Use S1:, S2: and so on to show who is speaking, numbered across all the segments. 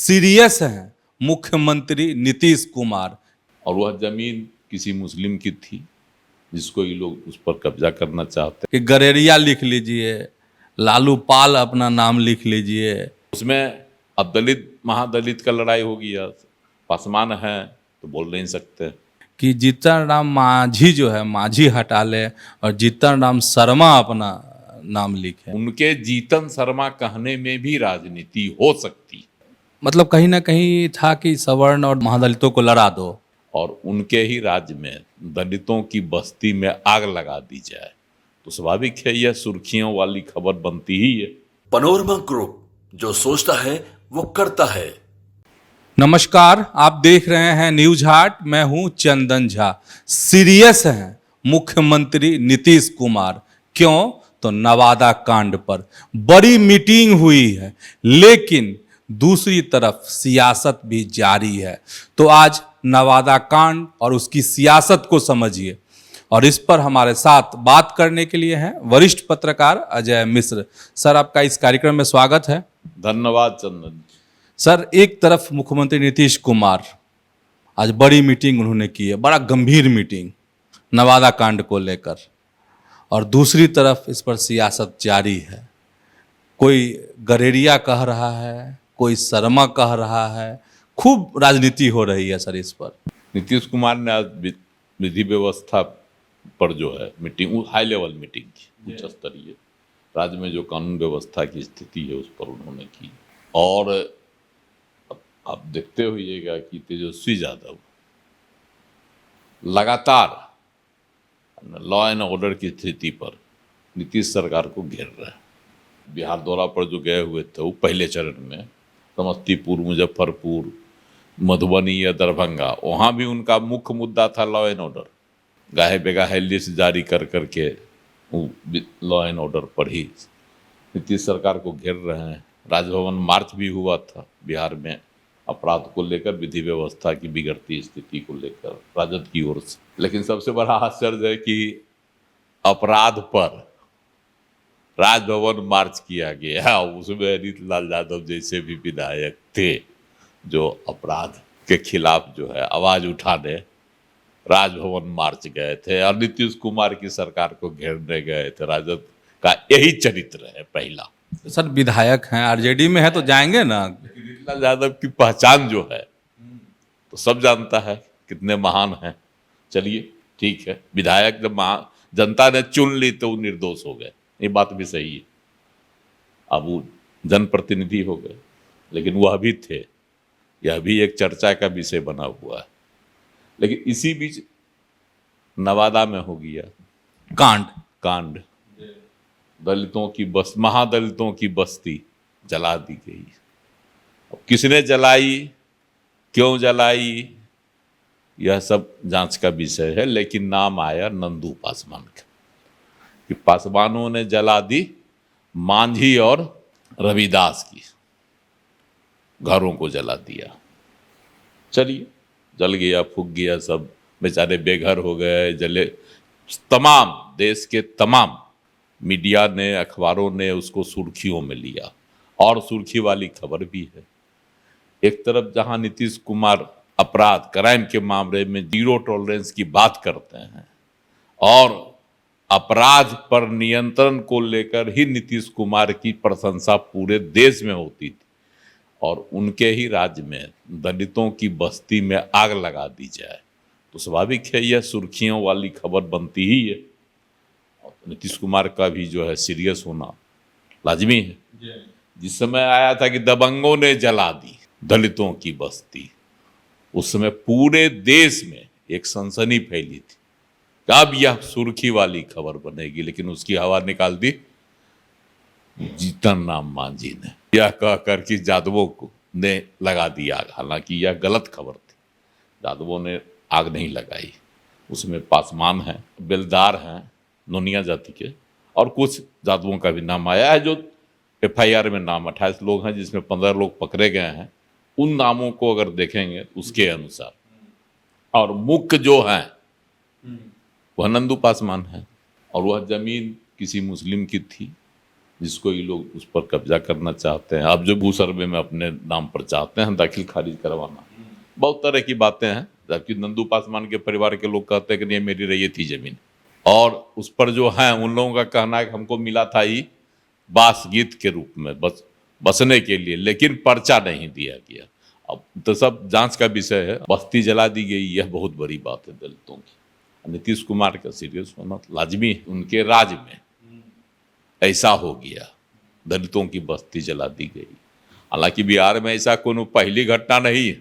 S1: Serious हैं मुख्यमंत्री नीतीश कुमार।
S2: और वह जमीन किसी मुस्लिम की थी जिसको ये लोग उस पर कब्जा करना चाहते
S1: कि गरेरिया लिख लीजिए, लालू पाल अपना नाम लिख लीजिए।
S2: उसमें अब दलित महादलित का लड़ाई होगी यार, पासवान है तो बोल नहीं सकते
S1: कि जीतन राम मांझी जो है मांझी हटा ले और जीतन राम शर्मा अपना नाम लिखे।
S2: उनके जीतन शर्मा कहने में भी राजनीति हो सकती,
S1: मतलब कहीं ना कहीं था कि सवर्ण और महादलितों को लड़ा दो
S2: और उनके ही राज्य में दलितों की बस्ती में आग लगा दी जाए तो स्वाभाविक है यह सुर्खियों वाली खबर बनती ही है।
S3: पनोरमा ग्रुप, जो सोचता है वो करता है।
S1: नमस्कार, आप देख रहे हैं न्यूज हाट। मैं हूं चंदन झा। सीरियस हैं मुख्यमंत्री नीतीश कुमार। क्यों? तो नवादा कांड पर बड़ी मीटिंग हुई है, लेकिन दूसरी तरफ सियासत भी जारी है। तो आज नवादा कांड और उसकी सियासत को समझिए, और इस पर हमारे साथ बात करने के लिए हैं वरिष्ठ पत्रकार अजय मिश्र। सर, आपका इस कार्यक्रम में स्वागत है।
S2: धन्यवाद चंदन।
S1: सर, एक तरफ मुख्यमंत्री नीतीश कुमार आज बड़ी मीटिंग उन्होंने की है, बड़ा गंभीर मीटिंग नवादा कांड को लेकर, और दूसरी तरफ इस पर सियासत जारी है। कोई गरेरिया कह रहा है, कोई शर्मा कह रहा है, खूब राजनीति हो रही है सर इस पर।
S2: नीतीश कुमार ने आज विधि व्यवस्था पर जो है मीटिंग, हाई लेवल मीटिंग की, उच्च स्तरीय राज्य में जो कानून व्यवस्था की स्थिति है उस पर उन्होंने की। और आप देखते होइएगा कि तेजस्वी यादव लगातार लॉ एंड ऑर्डर की स्थिति पर नीतीश सरकार को घेर रहे हैं। बिहार दौरा पर जो गए हुए थे वो पहले चरण में समस्तीपुर, मुजफ्फरपुर, मधुबनी या दरभंगा, वहाँ भी उनका मुख्य मुद्दा था लॉ एंड ऑर्डर। गाहे बेगाहे लिस्ट जारी कर करके लॉ एंड ऑर्डर पर ही नीतीश सरकार को घेर रहे हैं। राजभवन मार्च भी हुआ था बिहार में अपराध को लेकर, विधि व्यवस्था की बिगड़ती स्थिति को लेकर राजद की ओर से। लेकिन सबसे बड़ा आश्चर्य है कि अपराध पर राजभवन मार्च किया गया, उसमें हरीश यादव जैसे भी विधायक थे जो अपराध के खिलाफ जो है आवाज उठाने राजभवन मार्च गए थे और नीतीश कुमार की सरकार को घेरने गए थे। राजद का यही चरित्र है पहला।
S1: सर, विधायक हैं, आरजेडी में है तो जाएंगे ना।
S2: हरीश यादव की पहचान जो है तो सब जानता है कितने महान हैं। चलिए ठीक है, विधायक जब जनता ने चुन ली तो वो निर्दोष हो गए, ये बात भी सही है। अब वो जनप्रतिनिधि हो गए, लेकिन वह भी थे, यह भी एक चर्चा का विषय बना हुआ है। लेकिन इसी बीच नवादा में हो गया कांड, दलितों की महादलितों की बस्ती जला दी गई। अब किसने जलाई, क्यों जलाई, यह सब जांच का विषय है। लेकिन नाम आया नंदू पासवान का, कि पासवानों ने जला दी मांझी और रविदास की घरों को जला दिया। चलिए, जल गया, फूक गया, सब बेचारे बेघर हो गए, जले। तमाम देश के तमाम मीडिया ने, अखबारों ने उसको सुर्खियों में लिया, और सुर्खी वाली खबर भी है। एक तरफ जहां नीतीश कुमार अपराध, क्राइम के मामले में जीरो टॉलरेंस की बात करते हैं और अपराध पर नियंत्रण को लेकर ही नीतीश कुमार की प्रशंसा पूरे देश में होती थी, और उनके ही राज्य में दलितों की बस्ती में आग लगा दी जाए तो स्वाभाविक है यह सुर्खियों वाली खबर बनती ही है। और नीतीश कुमार का भी जो है सीरियस होना लाजमी है। जिस समय आया था कि दबंगों ने जला दी दलितों की बस्ती, उस समय पूरे देश में एक सनसनी फैली थी, अब यह सुर्खी वाली खबर बनेगी। लेकिन उसकी हवा निकाल दी जीतन राम मांझी ने, यह कहकर कि यादवों को ने लगा दिया आग। हालांकि यह गलत खबर थी, यादवों ने आग नहीं लगाई। उसमें पासवान हैं, बेलदार हैं, नोनिया जाति के, और कुछ यादवों का भी नाम आया है। जो एफआईआर में नाम 28 लोग हैं, जिसमें 15 लोग पकड़े गए हैं। उन नामों को अगर देखेंगे उसके अनुसार, और मुख्य जो हैं वह नंदू पासवान है, और वह जमीन किसी मुस्लिम की थी जिसको ये लोग उस पर कब्जा करना चाहते हैं। अब जो भू सर्वे में अपने नाम पर चाहते हैं दाखिल खारिज करवाना, बहुत तरह की बातें हैं। जबकि नंदू पासवान के परिवार के लोग कहते हैं कि नहीं मेरी रही थी जमीन, और उस पर जो है उन लोगों का कहना है कि हमको मिला था ही बास गीत के रूप में बस बसने के लिए, लेकिन पर्चा नहीं दिया गया। अब तो सब जांच का विषय है। बस्ती जला दी गई, यह बहुत बड़ी बात है दलितों की। नीतीश कुमार का सीरियस होना लाजमी है। उनके राज में ऐसा हो गया, दलितों की बस्ती जला दी गई। हालांकि बिहार में ऐसा कोनो पहली घटना नहीं है।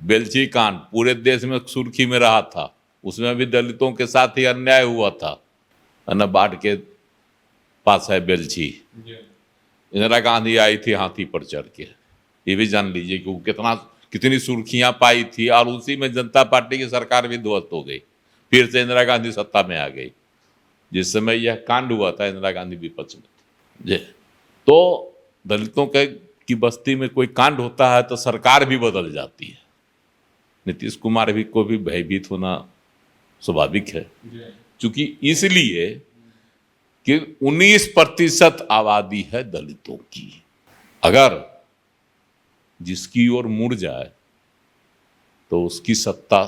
S2: बेलछी कांड पूरे देश में सुर्खी में रहा था, उसमें भी दलितों के साथ ही अन्याय हुआ था। न बाढ़ के पास है बेलछी, इंदिरा गांधी आई थी हाथी पर चढ़ के, ये भी जान लीजिए कि वो कितनी सुर्खियां पाई थी। और उसी में जनता पार्टी की सरकार भी ध्वस्त हो गई, फिर से इंदिरा गांधी सत्ता में आ गई। जिस समय यह कांड हुआ था इंदिरा गांधी विपक्ष में जी। तो दलितों की बस्ती में कोई कांड होता है तो सरकार भी बदल जाती है। नीतीश कुमार भी को भी भयभीत होना स्वाभाविक है, क्योंकि इसलिए कि 19% आबादी है दलितों की। अगर जिसकी ओर मुड़ जाए तो उसकी सत्ता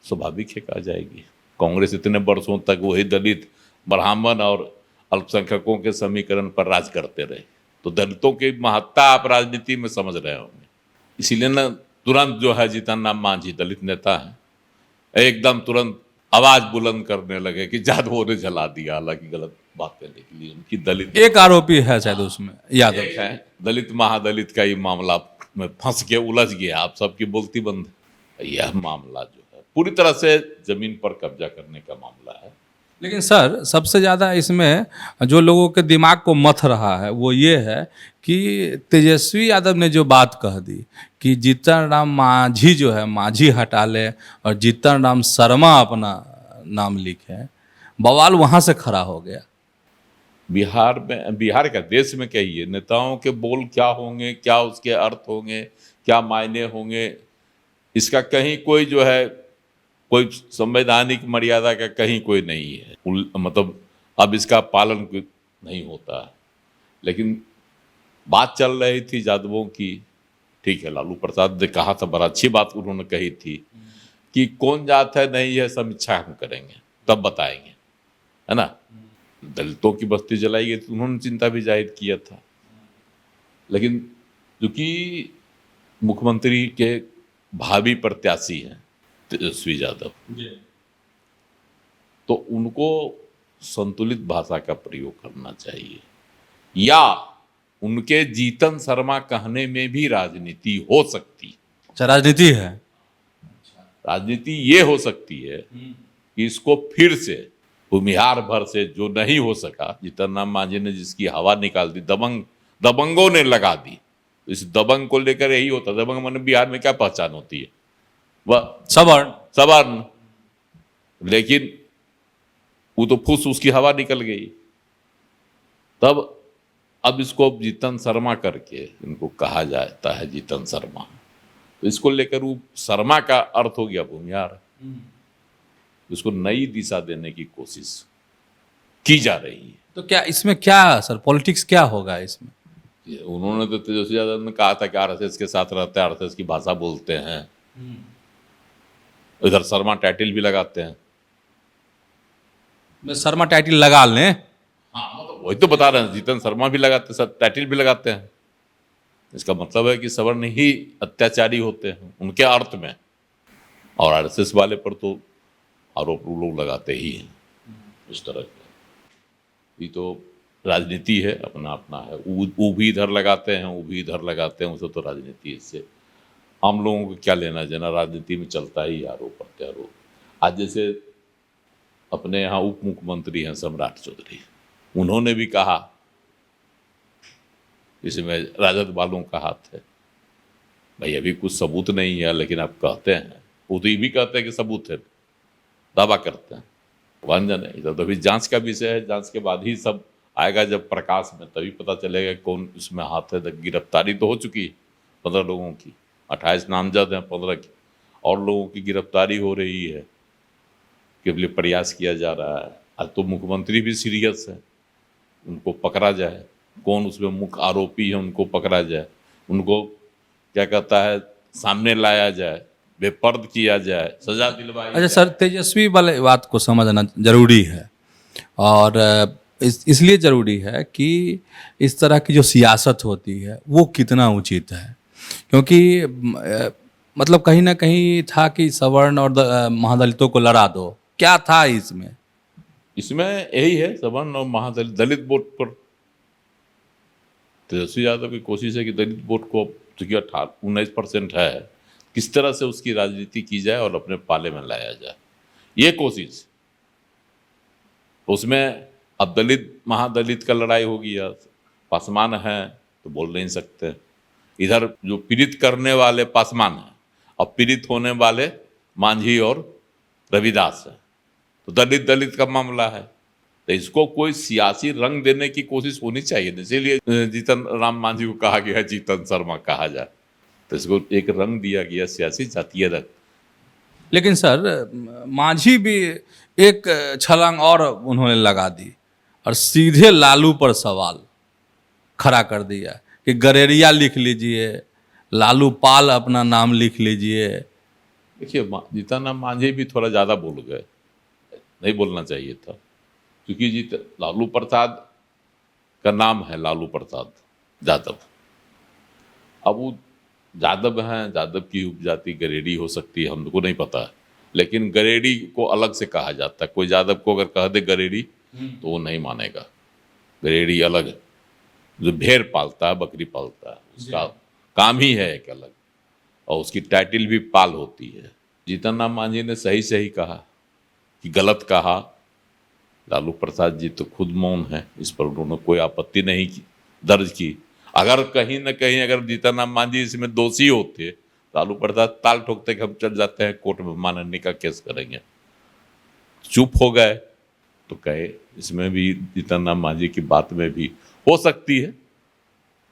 S2: स्वाभाविक है आ जाएगी। कांग्रेस इतने वर्षों तक वही दलित, ब्राह्मण और अल्पसंख्यकों के समीकरण पर राज करते रहे, तो दलितों की महत्ता आप राजनीति में समझ रहे होंगे। इसीलिए ना तुरंत जो है जीतन राम मांझी दलित नेता है, एकदम तुरंत आवाज बुलंद करने लगे कि जादवों ने जला दिया। हालांकि गलत बात करने के लिए उनकी दलित
S1: एक आरोपी है शायद उसमें, यादव
S2: एक है दलित महादलित का ये मामला में फंस के उलझ गया। आप सबकी बोलती बंद। यह मामला जो है पूरी तरह से जमीन पर कब्जा करने का मामला है।
S1: लेकिन सर सबसे ज़्यादा इसमें जो लोगों के दिमाग को मथ रहा है वो ये है कि तेजस्वी यादव ने जो बात कह दी कि जीतन राम मांझी जो है मांझी हटा ले और जीतन राम शर्मा अपना नाम लिखे, बवाल वहाँ से खड़ा हो गया।
S2: बिहार में, बिहार का देश में कहिए, नेताओं के बोल क्या होंगे, क्या उसके अर्थ होंगे, क्या मायने होंगे, इसका कहीं कोई जो है कोई संवैधानिक मर्यादा का कहीं कोई नहीं है। मतलब अब इसका पालन नहीं होता है। लेकिन बात चल रही थी यादवों की, ठीक है, लालू प्रसाद ने कहा था, बड़ा अच्छी बात उन्होंने कही थी कि कौन जात है नहीं है समीक्षा हम करेंगे तब बताएंगे, है ना। दलितों की बस्ती जलाई गई तो उन्होंने चिंता भी जाहिर किया था। लेकिन क्योंकि मुख्यमंत्री के भावी प्रत्याशी हैं तेजस्वी यादव, तो उनको संतुलित भाषा का प्रयोग करना चाहिए, या उनके जीतन शर्मा कहने में भी राजनीति हो सकती।
S1: अच्छा, राजनीति है।
S2: राजनीति ये हो सकती है कि इसको फिर से भूमिहार भर से जो नहीं हो सका, जीतन राम मांझी ने जिसकी हवा निकाल दी, दबंगों ने लगा दी। इस दबंग को लेकर यही होता। दबंग माने बिहार में क्या पहचान होती है? वह सवर्ण। लेकिन वो तो फुस उसकी हवा निकल गई। तब अब इसको जीतन शर्मा करके इनको कहा जाता है जीतन शर्मा। तो इसको लेकर वो शर्मा का अर्थ हो गया भूमिहार। इसको नई दिशा देने की कोशिश की जा रही है।
S1: तो क्या इसमें क्या सर पॉलिटिक्स क्या होगा इसमें?
S2: उन्होंने तो तेजस्वी यादव ने कहा था कि आरएसएस के साथ रहते हैं, आरएसएस की भाषा बोलते हैं। इधर शर्मा टाइटल भी लगाते हैं।
S1: शर्मा टाइटल लगा लें?
S2: हाँ, मतलब वही तो बता रहे हैं, जीतन शर्मा भी लगाते हैं, सब टाइटल भी लगाते हैं। इसका मतलब है कि सवर्ण ही अत्याचारी होते हैं उनके अर्थ में, और आरएसएस वाले पर तो आरोप लोग लगाते ही हैं इस तरह का। ये तो राजनीति है, अपना अपना है। वो भी इधर लगाते हैं, वो भी इधर लगाते हैं, उसे तो राजनीति। इससे हम लोगों को क्या लेना देना? राजनीति में चलता ही आरोप प्रत्यारोप। आज जैसे अपने यहाँ उप मुख्यमंत्री हैं सम्राट चौधरी, उन्होंने भी कहा, इसमें राजद वालों का हाथ है। भाई अभी कुछ सबूत नहीं है, लेकिन आप कहते हैं, वो तो ये भी कहते हैं कि सबूत है, दावा करते हैं। वन जाने, इधर तो अभी जांच का विषय है। जांच के बाद ही सब आएगा, जब प्रकाश में, तभी पता चलेगा कौन इसमें हाथ है। गिरफ्तारी तो हो चुकी है 15 लोगों की, 28 नामजद हैं, 15 की और लोगों की गिरफ्तारी हो रही है, के लिए प्रयास किया जा रहा है। आज तो मुख्यमंत्री भी सीरियस है उनको पकड़ा जाए, कौन उसमें मुख्य आरोपी है उनको पकड़ा जाए, उनको क्या कहता है सामने लाया जाए, बेपर्द किया जाए, सजा दिलवाई
S1: अच्छा
S2: जाए।
S1: सर, तेजस्वी वाले बात को समझना जरूरी है, और इसलिए जरूरी है कि इस तरह की जो सियासत होती है वो कितना उचित है, क्योंकि मतलब कहीं ना कहीं था कि सवर्ण और महादलितों को लड़ा दो, क्या था इसमें?
S2: इसमें यही है, सवर्ण और महादलित दलित वोट पर तेजस्वी यादव की कोशिश है कि दलित वोट को, चूंकि 19% है, किस तरह से उसकी राजनीति की जाए और अपने पाले में लाया जाए, ये कोशिश। उसमें अब दलित महादलित का लड़ाई होगी, या पासवान है तो बोल नहीं सकते, इधर जो पीड़ित करने वाले पासवान हैं और पीड़ित होने वाले मांझी और रविदास है, तो दलित दलित का मामला है, तो इसको कोई सियासी रंग देने की कोशिश होनी चाहिए। इसीलिए जीतन राम मांझी को कहा गया जीतन शर्मा कहा जाए, तो इसको एक रंग दिया गया सियासी जातीय रंग।
S1: लेकिन सर, मांझी भी एक छलांग और उन्होंने लगा दी और सीधे लालू पर सवाल खड़ा कर दिया कि गरेरिया लिख लीजिए, लालू पाल अपना नाम लिख लीजिए।
S2: देखिए, जीतन राम मांझी भी थोड़ा ज़्यादा बोल गए, नहीं बोलना चाहिए था, क्योंकि लालू प्रसाद का नाम है लालू प्रसाद यादव। अब वो यादव हैं, यादव की उपजाति गरेडी हो सकती है, हमको नहीं पता है, लेकिन गरेडी को अलग से कहा जाता है। कोई यादव को अगर कह दे गरेडी तो वो नहीं मानेगा। गरेडी अलग है, जो भेड़ पालता है, बकरी पालता है, उसका काम ही है एक अलग, और उसकी टाइटिल भी पाल होती है। जीतन राम मांझी ने सही सही कहा कि गलत कहा, लालू प्रसाद जी तो खुद मौन है, इस पर उन्होंने कोई आपत्ति नहीं की, दर्ज की। अगर कहीं ना कहीं अगर जीतन राम मांझी इसमें दोषी होते, लालू प्रसाद ताल ठोकते कि हम चल जाते हैं कोर्ट में, मानहानि का केस करेंगे, चुप हो गए। तो कहे इसमें भी जीतन राम मांझी की बात में भी हो सकती है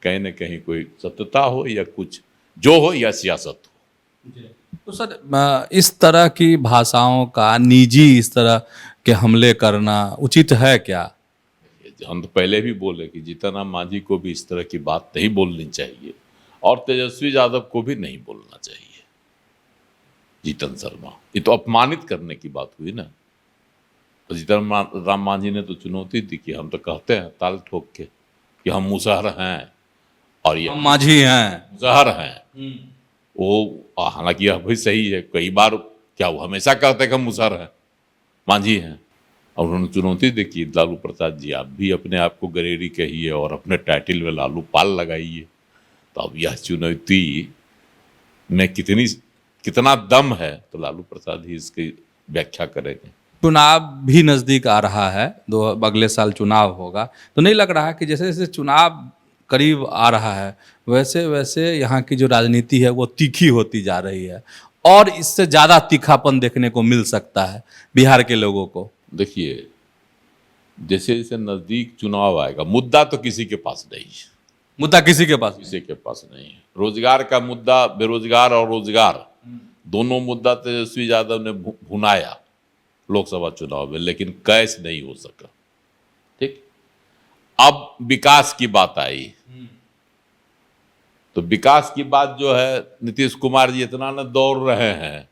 S2: कहीं ना कहीं कोई सत्यता हो, या कुछ जो हो, या सियासत हो।
S1: तो सर, इस तरह की भाषाओं का निजी इस तरह के हमले करना उचित है क्या?
S2: हम तो पहले भी बोले कि जीतन राम मांझी को भी इस तरह की बात नहीं बोलनी चाहिए, और तेजस्वी यादव को भी नहीं बोलना चाहिए। जीतन शर्मा, ये तो अपमानित करने की बात हुई ना। तो जीतन राम मांझी ने तो चुनौती दी कि हम तो कहते हैं ताल ठोक के कि हम मुसहर हैं, और ये
S1: हम मांझी हैं।
S2: मुसहर हैं। वो हालांकि यह भी सही है, कई बार क्या वो हमेशा कहते हैं कि हम मुसहर हैं, मांझी हैं। और उन्होंने चुनौती दी कि लालू प्रसाद जी आप भी अपने आप को गरेरी कहिए और अपने टाइटिल में लालू पाल लगाइए। तो अब यह चुनौती में कितना दम है, तो लालू प्रसाद ही इसकी व्याख्या करेंगे।
S1: चुनाव भी नज़दीक आ रहा है, अगले साल चुनाव होगा, तो नहीं लग रहा कि जैसे जैसे चुनाव करीब आ रहा है वैसे वैसे यहाँ की जो राजनीति है वो तीखी होती जा रही है, और इससे ज़्यादा तीखापन देखने को मिल सकता है बिहार के लोगों को?
S2: देखिए, जैसे जैसे नजदीक चुनाव आएगा, मुद्दा तो किसी के पास नहीं है,
S1: मुद्दा किसी के पास
S2: किसी के पास नहीं है। रोजगार का मुद्दा, बेरोजगार और रोजगार दोनों मुद्दा तेजस्वी यादव ने भुनाया लोकसभा चुनाव में, लेकिन कैश नहीं हो सका। ठीक, अब विकास की बात आई, तो विकास की बात जो है नीतीश कुमार जी इतना न दौड़ रहे हैं,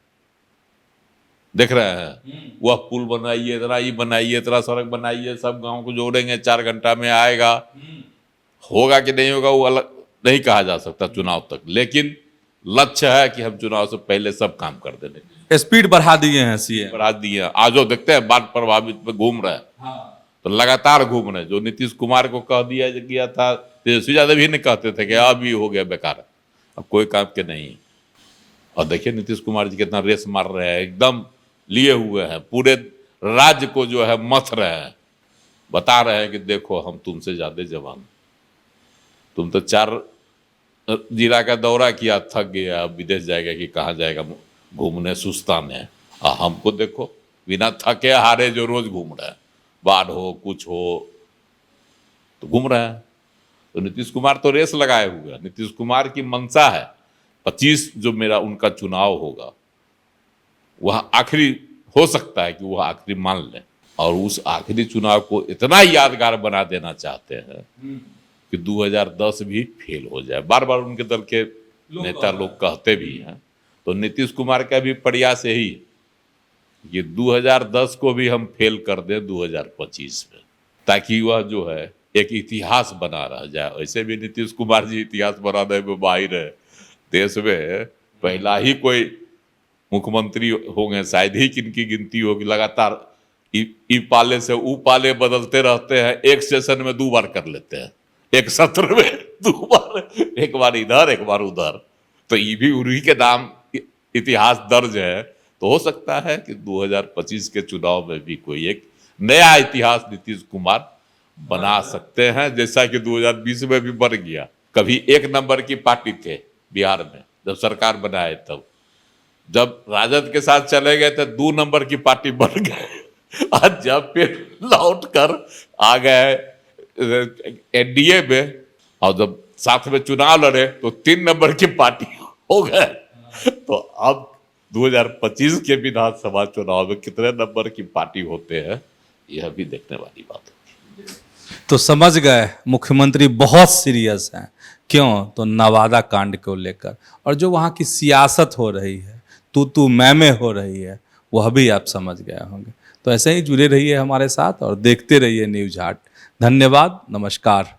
S2: देख रहे हैं, वह पुल बनाइए, इतना ही बनाइए, इतना सड़क बनाइए, सब गांव को जोड़ेंगे, 4 घंटा में आएगा। होगा कि नहीं होगा वो अलग नहीं कहा जा सकता चुनाव तक, लेकिन लक्ष्य है कि हम चुनाव से पहले सब काम कर देंगे।
S1: स्पीड बढ़ा दिए हैं सीएम,
S2: बढ़ा दिए हैं। आज वो देखते हैं बाढ़ प्रभावित में घूम रहे हैं, तो लगातार घूम रहे हैं। जो नीतीश कुमार को कह दिया गया था, तेजस्वी यादव ही नहीं कहते थे कि अब ही हो गया बेकार, अब कोई काम के नहीं। और देखिए नीतीश कुमार जी कितना रेस मार रहे हैं, एकदम लिए हुए हैं, पूरे राज्य को जो है मथ रहे हैं, बता रहे हैं कि देखो हम तुमसे ज्यादा जवान, तुम तो 4 जिला का दौरा किया, थक गया, अब विदेश जाएगा कि कहाँ जाएगा घूमने सुस्ताने, हमको देखो बिना थके हारे जो रोज घूम रहे हैं, बाढ़ हो कुछ हो तो घूम रहे हैं। तो नीतीश कुमार तो रेस लगाए हुए हैं। नीतीश कुमार की मंशा है 25 जो मेरा उनका चुनाव होगा, वह आखिरी हो सकता है कि वह आखिरी मान लें। और उस आखिरी चुनाव को इतना यादगार बना देना चाहते हैं कि 2010 भी फेल हो जाए। बार बार उनके दल के नेता लोग कहते भी हैं। तो नीतीश कुमार का भी प्रयास यही है कि 2010 को भी हम फेल कर दें 2025 में, ताकि वह जो है एक इतिहास बना रह जाए। वैसे भी नीतीश कुमार जी इतिहास बनाने में माहिर है। देश में पहला ही कोई मुख्यमंत्री होंगे, शायद ही किनकी गिनती होगी। लगातार ई पाले से ऊ पाले बदलते रहते हैं, एक सेशन में 2 बार कर लेते हैं, एक सत्र में 2 बार, एक बार इधर एक बार उधर। तो ये भी उन्हीं के नाम इतिहास दर्ज है। तो हो सकता है कि 2025 के चुनाव में भी कोई एक नया इतिहास नीतीश कुमार बना सकते हैं, जैसा कि 2020 में भी बन गया। कभी 1 नंबर की पार्टी थे बिहार में जब सरकार बनाए, तब जब राजद के साथ चले गए तो 2 नंबर की पार्टी बन गए। आज जब फिर लौट कर आ गए एनडीए में और जब साथ में चुनाव लड़े तो 3 नंबर की पार्टी हो गए। तो अब 2025 के विधानसभा चुनाव में कितने नंबर की पार्टी होते हैं, यह भी देखने वाली बात है।
S1: तो समझ गए मुख्यमंत्री बहुत सीरियस हैं। क्यों? तो नवादा कांड को लेकर, और जो वहाँ की सियासत हो रही है, तू मैं हो रही है, वह भी आप समझ गए होंगे। तो ऐसे ही जुड़े रहिए हमारे साथ और देखते रहिए न्यूज़ हाट। धन्यवाद, नमस्कार।